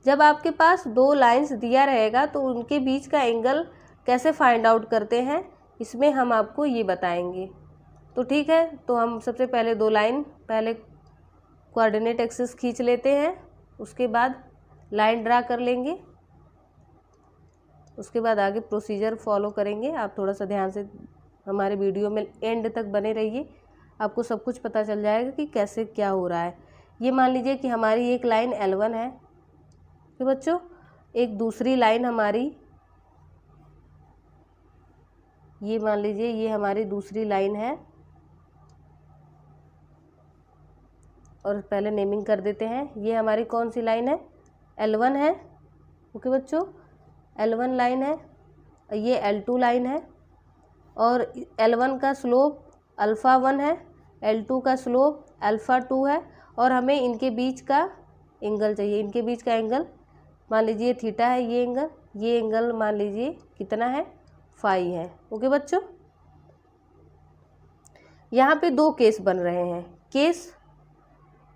जब आपके पास दो लाइंस दिया रहेगा तो उनके बीच का एंगल कैसे फाइंड आउट करते हैं, इसमें हम आपको ये बताएंगे। तो ठीक है, तो हम सबसे पहले दो लाइन पहले कोऑर्डिनेट एक्सिस खींच लेते हैं, उसके बाद लाइन ड्रा कर लेंगे, उसके बाद आगे प्रोसीजर फॉलो करेंगे। आप थोड़ा सा ध्यान से हमारे वीडियो में एंड तक बने रहिए, आपको सब कुछ पता चल जाएगा कि कैसे क्या हो रहा है। ये मान लीजिए कि हमारी एक लाइन L1 है, तो बच्चों एक दूसरी लाइन हमारी, ये मान लीजिए ये हमारी दूसरी लाइन है, और पहले नेमिंग कर देते हैं। ये हमारी कौन सी लाइन है, L1 है। ओके बच्चों, L1 लाइन है, ये L2 लाइन है, और L1 का स्लोप α1 है, L2 का स्लोप α2 है, और हमें इनके बीच का एंगल चाहिए। इनके बीच का एंगल मान लीजिए थीटा है, ये एंगल मान लीजिए कितना है, फाई है। ओके बच्चों, यहाँ पे दो केस बन रहे हैं। केस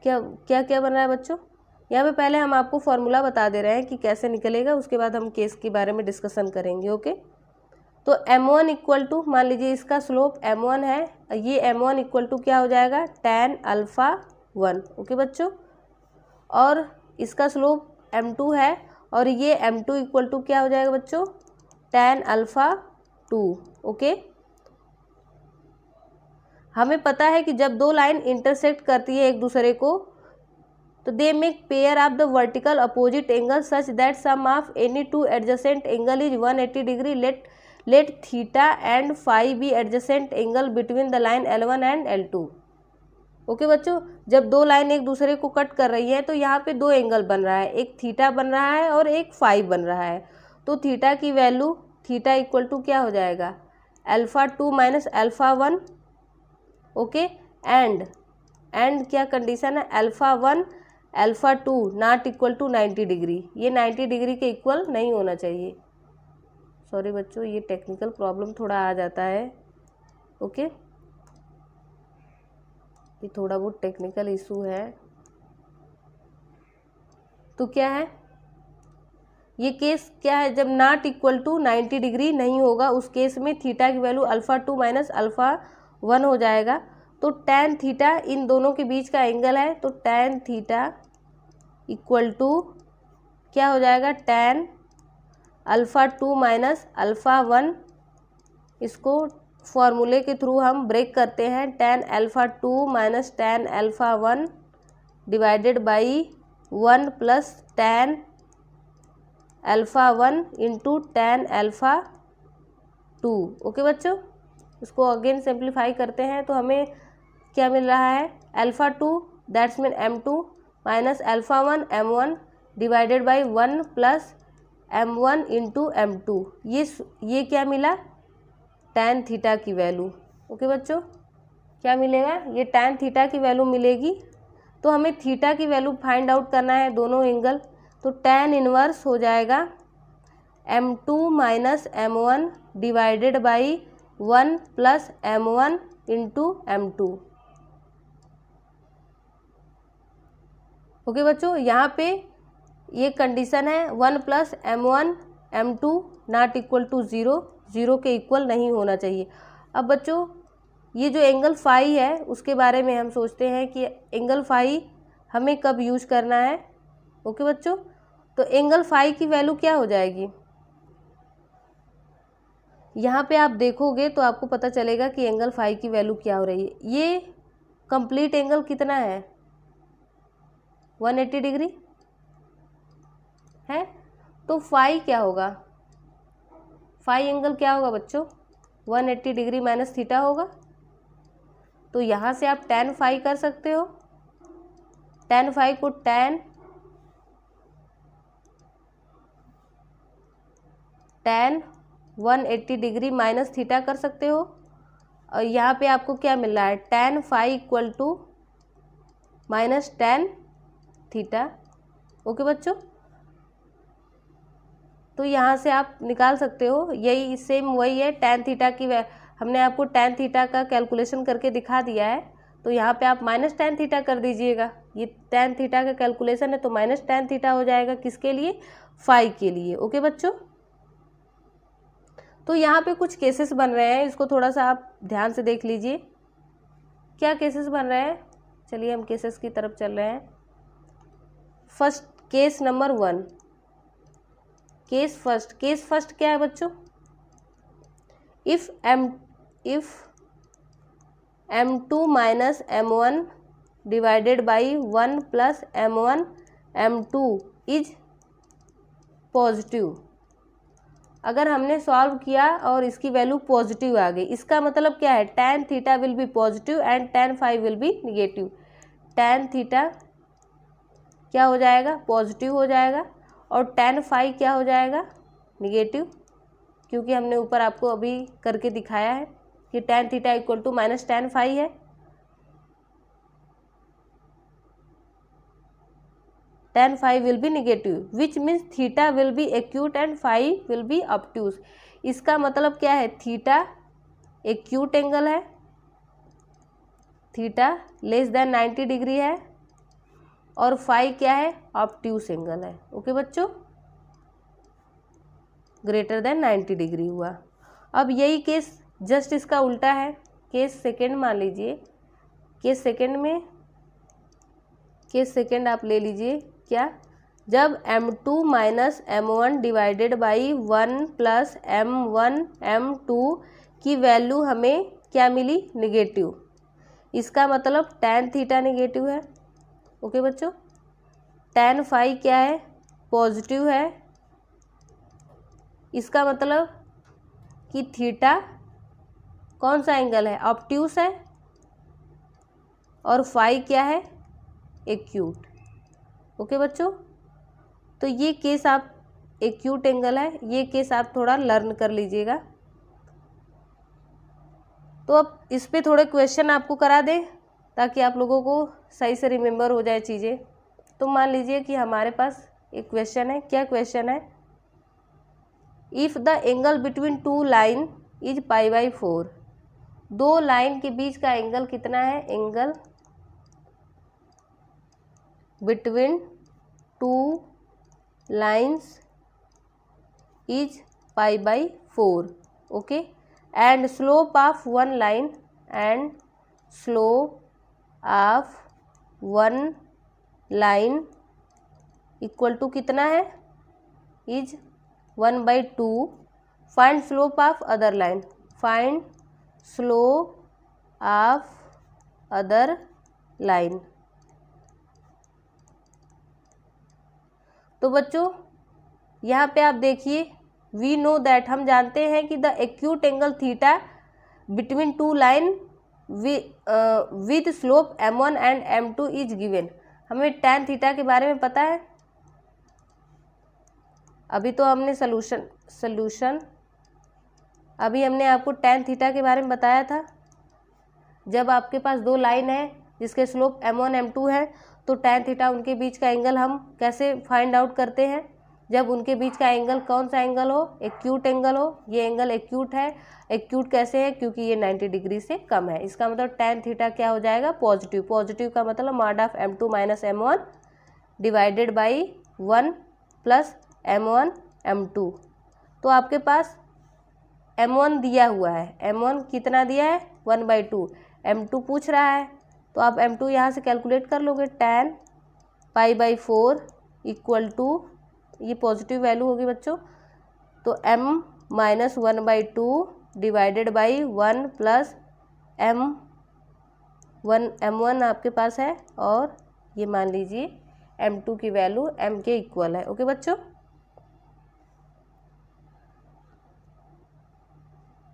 क्या क्या क्या बन रहा है बच्चों, यहाँ पे पहले हम आपको फॉर्मूला बता दे रहे हैं कि कैसे निकलेगा, उसके बाद हम केस के बारे में डिस्कशन करेंगे। ओके, तो m1 इक्वल टू, मान लीजिए इसका स्लोप m1 है, ये m1 इक्वल टू क्या हो जाएगा, tan α1। ओके बच्चों, और इसका स्लोप m2 है, और ये m2 इक्वल टू क्या हो जाएगा बच्चों, tan α2। ओके, हमें पता है कि जब दो लाइन इंटरसेक्ट करती है एक दूसरे को, तो they make pair of the vertical opposite angle such that sum of any two adjacent angle is 180 degree. Let theta and phi be adjacent angle between the line L1 and L2। Okay बच्चों, जब दो line एक दूसरे को cut कर रही है तो यहाँ पे दो एंगल बन रहा है, एक थीटा बन रहा है और एक फाई बन रहा है। तो थीटा की वैल्यू, थीटा इक्वल टू क्या हो जाएगा, α2 माइनस α1। ओके, एंड क्या कंडीशन है, α1 α2 नॉट इक्वल टू 90 डिग्री। ये 90 डिग्री के इक्वल नहीं होना चाहिए। सॉरी बच्चों, ये टेक्निकल प्रॉब्लम थोड़ा आ जाता है। ओके, ये थोड़ा बहुत टेक्निकल इशू है। तो क्या है ये केस, क्या है, जब नॉट इक्वल टू 90 डिग्री नहीं होगा उस केस में थीटा की वैल्यू α2 माइनस α1 हो जाएगा। तो tan थीटा इन दोनों के बीच का एंगल है, तो tan थीटा इक्वल टू क्या हो जाएगा, tan α2 माइनस α1। इसको फॉर्मूले के थ्रू हम ब्रेक करते हैं, tan α2 minus tan α1 divided by 1 plus tan α1 into tan α2। Okay बच्चों, इसको अगेन सिंप्लीफाई करते हैं तो हमें क्या मिल रहा है, α2 that's mean m2 minus α1 m1 divided by 1 plus m1 into m2। ये क्या मिला, tan थीटा की वैल्यू। ओके बच्चों, क्या मिलेगा, ये tan थीटा की वैल्यू मिलेगी। तो हमें थीटा की वैल्यू फाइंड आउट करना है दोनों एंगल, तो tan इनवर्स हो जाएगा m2 minus m1 divided by 1 plus m1 into m2। Okay बच्चों, यहाँ पे ये कंडीशन है 1 plus m1 m2 not equal to 0, 0 के इक्वल नहीं होना चाहिए। अब बच्चों ये जो एंगल फाई है उसके बारे में हम सोचते हैं कि एंगल फाई हमें कब यूज करना है। ओके बच्चों, तो एंगल फाई की वैल्यू क्या हो जाएगी, यहाँ पे आप देखोगे तो आपको पता चलेगा कि एंगल फाई की वैल्यू क्या हो रही है। ये कंप्लीट एंगल कितना है, 180 डिग्री है, तो फाई क्या होगा, फाई एंगल क्या होगा बच्चों, 180 डिग्री माइनस थीटा होगा। तो यहाँ से आप tan फाई कर सकते हो। tan फाई को tan 180 डिग्री माइनस थीटा कर सकते हो। और यहाँ पे आपको क्या मिल रहा है, tan phi equal to minus tan theta. Okay बच्चों, तो यहाँ से आप निकाल सकते हो। यही सेम वही है, tan थीटा की हमने आपको tan थीटा का कैलकुलेशन करके दिखा दिया है। तो यहाँ पे आप माइनस tan थीटा कर दीजिएगा। ये tan थीटा का कैलकुलेशन है तो माइनस tan थीटा हो जाएगा, किसके लिए, फाई के लिए। ओके बच्चों, तो यहाँ पे कुछ केसेस बन रहे हैं, इसको थोड़ा सा आप ध्यान से देख लीजिए। क्या केसेस बन रहे हैं, चलिए हम केसेस की तरफ चल रहे हैं। First case number 1, case first क्या है बच्चों, if m2 minus m1 divided by 1 plus m1 m2 is positive. अगर हमने सॉल्व किया और इसकी वैल्यू पॉजिटिव आ गई, इसका मतलब क्या है, tan theta will be positive and tan phi will be negative. tan theta क्या हो जाएगा, पॉजिटिव हो जाएगा, और tan फाई क्या हो जाएगा, निगेटिव, क्योंकि हमने ऊपर आपको अभी करके दिखाया है कि tan theta equal to minus tan phi है। tan phi will be negative which means theta will be acute and phi will be obtuse. इसका मतलब क्या है, थीटा एक्यूट एंगल है, थीटा लेस देन 90 डिग्री है, और फाई क्या है, ऑब्ट्यूज एंगल है। ओके बच्चों, ग्रेटर देन 90 डिग्री हुआ। अब यही केस जस्ट इसका उल्टा है, केस सेकेंड मान लीजिए। केस सेकेंड आप ले लीजिए, क्या, जब m2 minus m1 divided by 1 plus m1 m2 की वैल्यू हमें क्या मिली, निगेटिव। इसका मतलब tan थीटा निगेटिव है। ओके बच्चों, tan फाई क्या है, पॉजिटिव है। इसका मतलब कि थीटा कौन सा एंगल है, ऑब्ट्यूस है, और फाई क्या है, एक्यूट। ओके बच्चों, तो ये केस आप, एक्यूट एंगल है, ये केस आप थोड़ा लर्न कर लीजिएगा। तो अब इस पे थोड़े क्वेश्चन आपको करा दें ताकि आप लोगों को सही से रिमेम्बर हो जाए चीज़ें। तो मान लीजिए कि हमारे पास एक क्वेश्चन है, क्या क्वेश्चन है, if the angle between two line is π/4, दो लाइन के बीच का एंगल कितना है, angle between two lines is π/4, okay, and slope of one line equal to कितना है, is 1/2। Find slope of other line, find slope of other line. तो बच्चों यहाँ पे आप देखिए, वी नो दैट, हम जानते हैं कि the acute angle theta between two line with slope m1 and m2 is given. हमें tan थीटा के बारे में पता है, अभी तो हमने सॉल्यूशन अभी हमने आपको tan थीटा के बारे में बताया था। जब आपके पास दो लाइन है जिसके स्लोप m1 m2 है, तो tan थीटा उनके बीच का एंगल हम कैसे फाइंड आउट करते हैं, जब उनके बीच का एंगल कौन सा एंगल हो, एक्यूट एंगल हो। ये एंगल एक्यूट है, एक्यूट कैसे है, क्योंकि ये 90 डिग्री से कम है। इसका मतलब tan थीटा क्या हो जाएगा, पॉजिटिव। पॉजिटिव का मतलब mod of m2 minus m1 divided by 1 plus m1 m2। तो आपके पास m1 दिया हुआ है, m1 कितना दिया है, 1/2, m2 पूछ रहा है, तो आप m2 यहाँ से कैलकुलेट कर लोगे, tan π/4 इक्वल टू, ये पॉजिटिव वैल्यू होगी बच्चों, तो m minus 1/2 divided by 1 plus m1 आपके पास है, और ये मान लीजिए m2 की वैल्यू, m के इक्वल है। ओके बच्चों,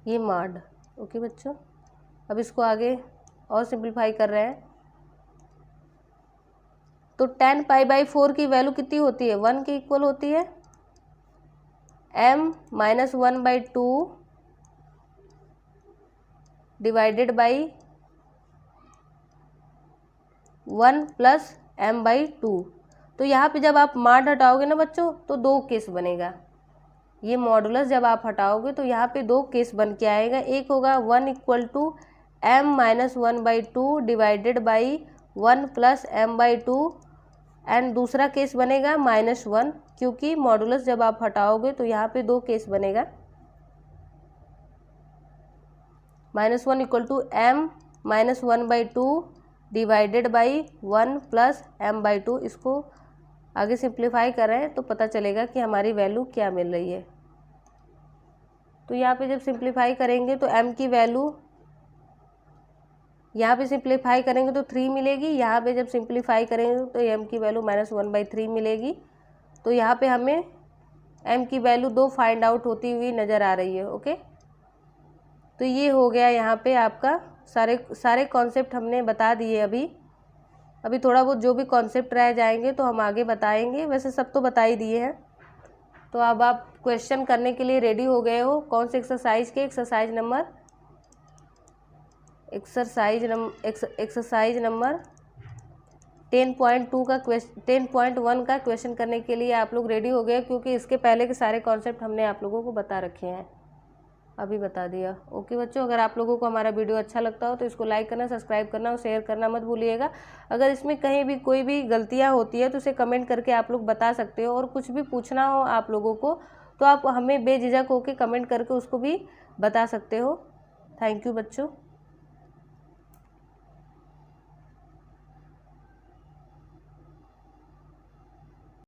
ये मॉड। ओके बच्चों, अब इसको आगे और सिंप्लीफाई कर रहे हैं। तो 10π/4 की वैल्यू कितनी होती है, 1 के इक्वल होती है। m - 1/2 divided by 1 + m/2। तो यहाँ पे जब आप मॉड हटाओगे ना बच्चों तो दो केस बनेगा। ये मॉडुलस जब आप हटाओगे तो यहाँ पे दो केस बन के आएगा। एक होगा 1 = m - 1/2 divided by 1 + m/2 and दूसरा केस बनेगा -1, क्योंकि मॉडुलस जब आप हटाओगे तो यहाँ पे दो केस बनेगा। -1 = m - 1/2 डिवाइडेड बाई 1 + m/2। इसको आगे सिंप्लीफाई करें तो पता चलेगा कि हमारी वैल्यू क्या मिल रही है। तो यहाँ पे जब सिंप्लीफाई करेंगे तो m की वैल्यू यहाँ पे सिंप्लीफाई करेंगे तो 3 मिलेगी। यहाँ पे जब सिंप्लीफाई करेंगे तो m की वैल्यू -1/3 मिलेगी। तो यहाँ पे हमें m की वैल्यू 2 फाइंड आउट होती हुई नज़र आ रही है। ओके, तो ये हो गया यहाँ पे आपका सारे कॉन्सेप्ट हमने बता दिए। अभी थोड़ा बहुत जो भी कॉन्सेप्ट रह जाएंगे तो हम आगे बताएंगे, वैसे सब तो बता ही दिए हैं। तो अब आप क्वेश्चन करने के लिए रेडी हो गए हो। कौन से एक्सरसाइज के, एक्सरसाइज नंबर 10.2 का 10.1 का क्वेश्चन करने के लिए आप लोग रेडी हो गए, क्योंकि इसके पहले के सारे कॉन्सेप्ट हमने आप लोगों को बता रखे हैं, अभी बता दिया। ओके बच्चों, अगर आप लोगों को हमारा वीडियो अच्छा लगता हो तो इसको लाइक करना, सब्सक्राइब करना और शेयर करना मत भूलिएगा। अगर इसमें कहीं भी कोई भी गलतियां होती है तो उसे कमेंट करके आप लोग बता सकते हो, और कुछ भी पूछना हो आप लोगों को तो आप हमें बेझिझक होकर कमेंट करके उसको भी बता सकते हो। थैंक यू बच्चों।